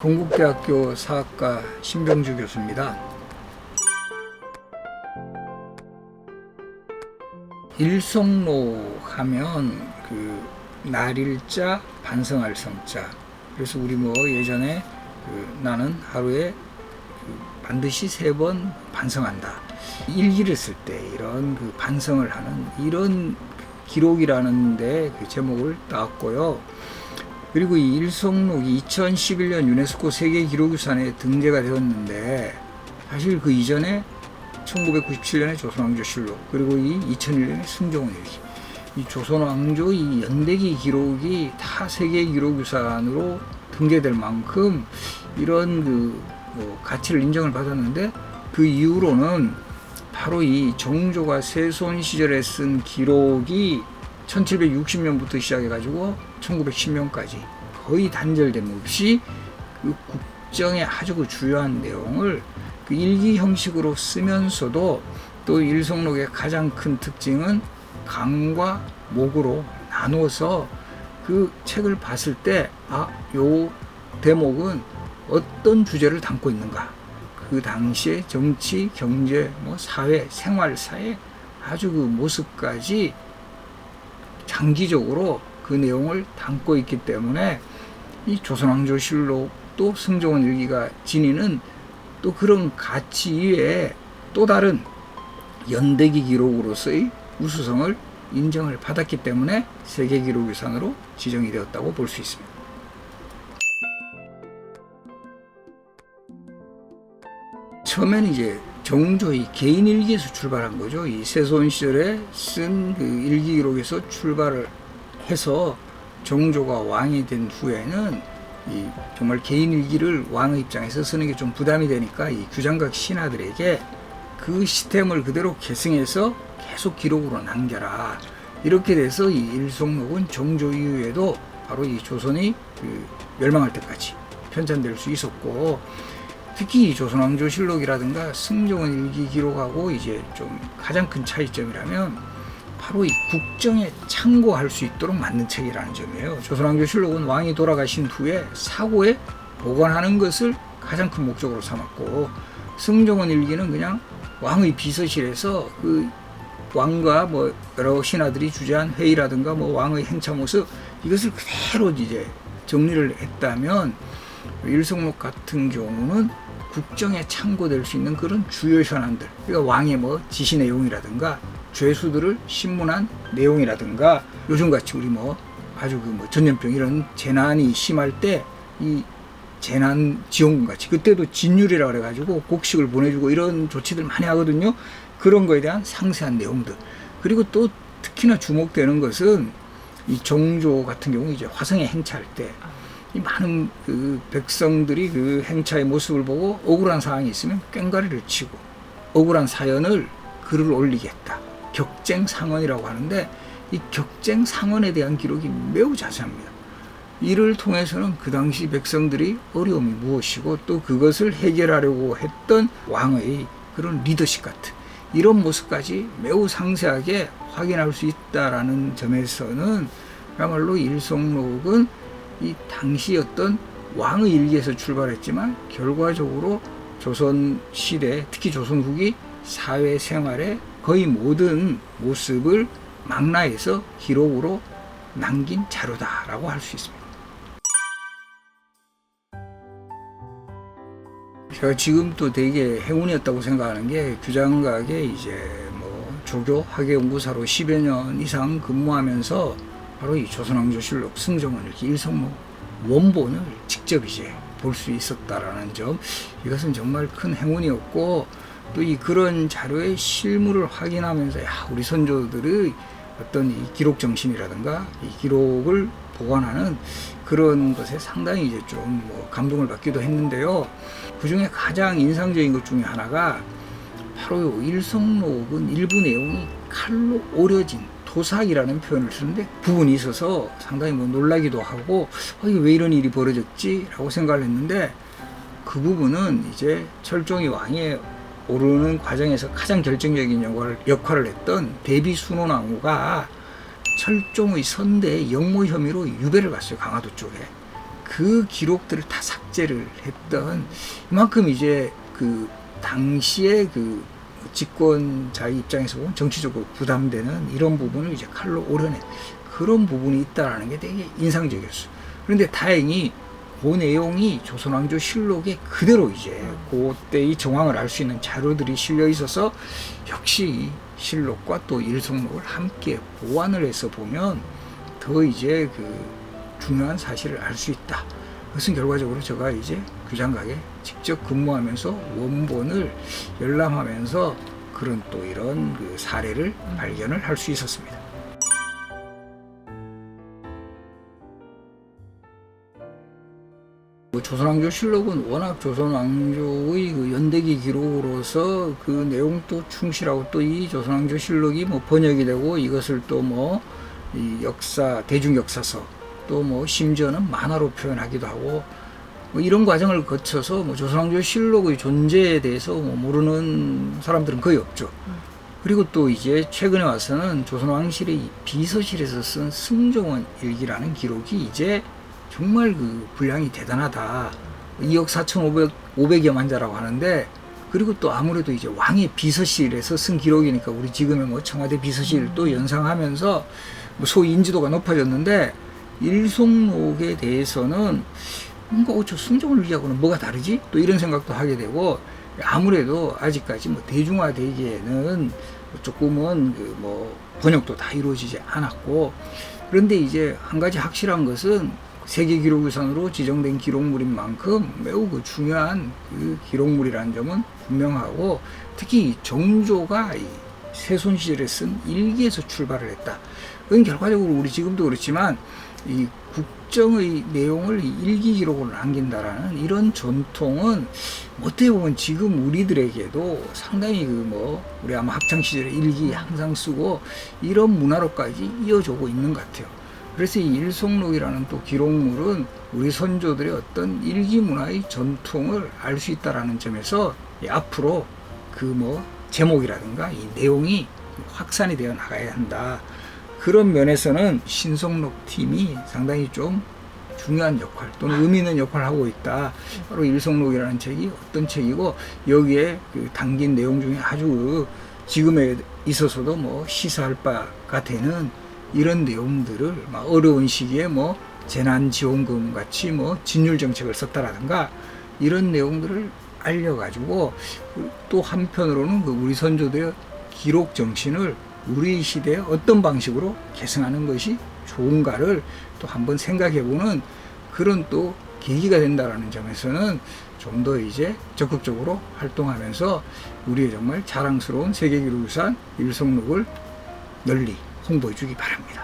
건국대학교 사학과 신병주 교수입니다. 일성록 하면 날일자 반성할 성자. 그래서 우리 예전에 나는 하루에 반드시 3번 반성한다. 일기를 쓸 때 이런 반성을 하는 이런 기록이라는 데 제목을 따왔고요. 그리고 이 일성록이 2011년 유네스코 세계기록유산에 등재가 되었는데, 사실 그 이전에 1997년에 조선왕조실록, 그리고 이 2001년에 승정원일기, 이 조선왕조 이 연대기 기록이 타 세계기록유산으로 등재될 만큼 이런 가치를 인정을 받았는데, 그 이후로는 바로 이 정조가 세손 시절에 쓴 기록이 1760년부터 시작해가지고 1910년까지 거의 단절됨 없이 국정의 아주 주요한 내용을 일기 형식으로 쓰면서도, 또 일성록의 가장 큰 특징은 강과 목으로 나누어서 그 책을 봤을 때 요 대목은 어떤 주제를 담고 있는가, 그 당시의 정치, 경제, 사회, 생활사의 아주 모습까지 장기적으로 그 내용을 담고 있기 때문에 이 조선왕조실록도 승정원일기가 지니는 또 그런 가치 이외에 또 다른 연대기 기록으로서의 우수성을 인정을 받았기 때문에 세계기록유산으로 지정이 되었다고 볼 수 있습니다. 처음에는 이제 정조의 개인일기에서 출발한 거죠. 이 세손 시절에 쓴 일기 기록에서 출발을 해서 정조가 왕이 된 후에는 정말 개인일기를 왕의 입장에서 쓰는 게 좀 부담이 되니까 이 규장각 신하들에게 그 시스템을 그대로 계승해서 계속 기록으로 남겨라. 이렇게 돼서 이 일성록은 정조 이후에도 바로 이 조선이 멸망할 때까지 편찬될 수 있었고, 특히 조선왕조실록이라든가 승정원일기 기록하고 이제 좀 가장 큰 차이점이라면 바로 이 국정에 참고할 수 있도록 만든 책이라는 점이에요. 조선왕조실록은 왕이 돌아가신 후에 사고에 보관하는 것을 가장 큰 목적으로 삼았고, 승정원일기는 그냥 왕의 비서실에서 왕과 여러 신하들이 주재한 회의라든가 왕의 행차 모습, 이것을 그대로 이제 정리를 했다면, 일성록 같은 경우는 국정에 참고될 수 있는 그런 주요 현안들, 그러니까 왕의 지시 내용이라든가 죄수들을 신문한 내용이라든가, 요즘같이 우리 아주 전염병 이런 재난이 심할 때 이 재난 지원금 같이, 그때도 진율이라 그래가지고 곡식을 보내주고 이런 조치들 많이 하거든요. 그런 거에 대한 상세한 내용들. 그리고 또 특히나 주목되는 것은 이 정조 같은 경우 이제 화성에 행차할 때 이 많은 백성들이 그 행차의 모습을 보고 억울한 사항이 있으면 꽹과리를 치고 억울한 사연을 글을 올리겠다. 격쟁상언이라고 하는데, 이 격쟁상언에 대한 기록이 매우 자세합니다. 이를 통해서는 그 당시 백성들이 어려움이 무엇이고 또 그것을 해결하려고 했던 왕의 그런 리더십 같은 이런 모습까지 매우 상세하게 확인할 수 있다라는 점에서는 그야말로 일성록은 이 당시 어떤 왕의 일기에서 출발했지만 결과적으로 조선 시대, 특히 조선 후기 사회 생활의 거의 모든 모습을 망라해서 기록으로 남긴 자료다라고 할 수 있습니다. 제가 지금 또 되게 행운이었다고 생각하는 게, 규장각에 이제 조교 학예연구사로 10여 년 이상 근무하면서 바로 이 조선왕조실록, 승정원일기, 일성록 원본을 직접 이제 볼 수 있었다라는 점, 이것은 정말 큰 행운이었고, 또 그런 자료의 실물을 확인하면서 우리 선조들의 어떤 이 기록 정신이라든가 이 기록을 보관하는 그런 것에 상당히 이제 좀 감동을 받기도 했는데요. 그 중에 가장 인상적인 것 중에 하나가 바로 일성록은 일부 내용이 칼로 오려진 도삭이라는 표현을 쓰는데 부분이 있어서 상당히 놀라기도 하고 이게 왜 이런 일이 벌어졌지? 라고 생각을 했는데, 그 부분은 이제 철종이 왕에 오르는 과정에서 가장 결정적인 역할을 했던 대비순원왕후가 철종의 선대에 역모 혐의로 유배를 갔어요, 강화도 쪽에. 그 기록들을 다 삭제를 했던, 이만큼 이제 그 당시에 그 집권자의 입장에서 보면 정치적으로 부담되는 이런 부분을 이제 칼로 오려낸 그런 부분이 있다라는 게 되게 인상적이었어요. 그런데 다행히 그 내용이 조선왕조 실록에 그대로 이제 그때의 정황을 알 수 있는 자료들이 실려 있어서 역시 이 실록과 또 일성록을 함께 보완을 해서 보면 더 이제 그 중요한 사실을 알 수 있다. 그것은 결과적으로 제가 이제 규장각에 직접 근무하면서 원본을 열람하면서 그런 또 이런 그 사례를 발견을 할 수 있었습니다. 조선왕조 실록은 워낙 조선왕조의 그 연대기 기록으로서 그 내용도 충실하고, 또 이 조선왕조 실록이 뭐 번역이 되고 이것을 또 뭐 이 역사 대중 역사서 또 뭐 심지어는 만화로 표현하기도 하고, 뭐 이런 과정을 거쳐서 뭐 조선왕조 실록의 존재에 대해서 뭐 모르는 사람들은 거의 없죠. 그리고 또 이제 최근에 와서는 조선왕실의 비서실에서 쓴 승종원 일기라는 기록이 이제 정말 그 분량이 대단하다. 2억 4,500여만 자라고 하는데, 그리고 또 아무래도 이제 왕의 비서실에서 쓴 기록이니까 우리 지금의 뭐 청와대 비서실도 연상하면서 뭐 소위 인지도가 높아졌는데, 일송록에 대해서는 뭔가 저 승종원 일기하고는 뭐가 다르지? 또 이런 생각도 하게 되고, 아무래도 아직까지 뭐 대중화되기에는 조금은 그 뭐 번역도 다 이루어지지 않았고, 그런데 이제 한 가지 확실한 것은 세계기록유산으로 지정된 기록물인 만큼 매우 그 중요한 그 기록물이라는 점은 분명하고, 특히 정조가 이 세손 시절에 쓴 일기에서 출발을 했다. 그건 결과적으로 우리 지금도 그렇지만 이 국정의 내용을 일기 기록으로 남긴다라는 이런 전통은 어떻게 보면 지금 우리들에게도 상당히 그 뭐 우리 아마 학창 시절에 일기 항상 쓰고 이런 문화로까지 이어져고 있는 것 같아요. 그래서 이 일송록이라는 또 기록물은 우리 선조들의 어떤 일기 문화의 전통을 알 수 있다라는 점에서 앞으로 그 뭐 제목이라든가 이 내용이 확산이 되어 나가야 한다. 그런 면에서는 신성록 팀이 상당히 좀 중요한 역할 또는 의미 있는 역할을 하고 있다. 바로 일성록이라는 책이 어떤 책이고, 여기에 그 담긴 내용 중에 아주 지금에 있어서도 뭐 시사할 바가 되는 이런 내용들을 막 어려운 시기에 뭐 재난지원금 같이 뭐 진율 정책을 썼다라든가 이런 내용들을 알려가지고, 또 한편으로는 그 우리 선조들의 기록 정신을 우리 시대에 어떤 방식으로 계승하는 것이 좋은가를 또 한번 생각해보는 그런 또 계기가 된다라는 점에서는 좀 더 이제 적극적으로 활동하면서 우리의 정말 자랑스러운 세계기록유산 일성록을 널리 홍보해 주기 바랍니다.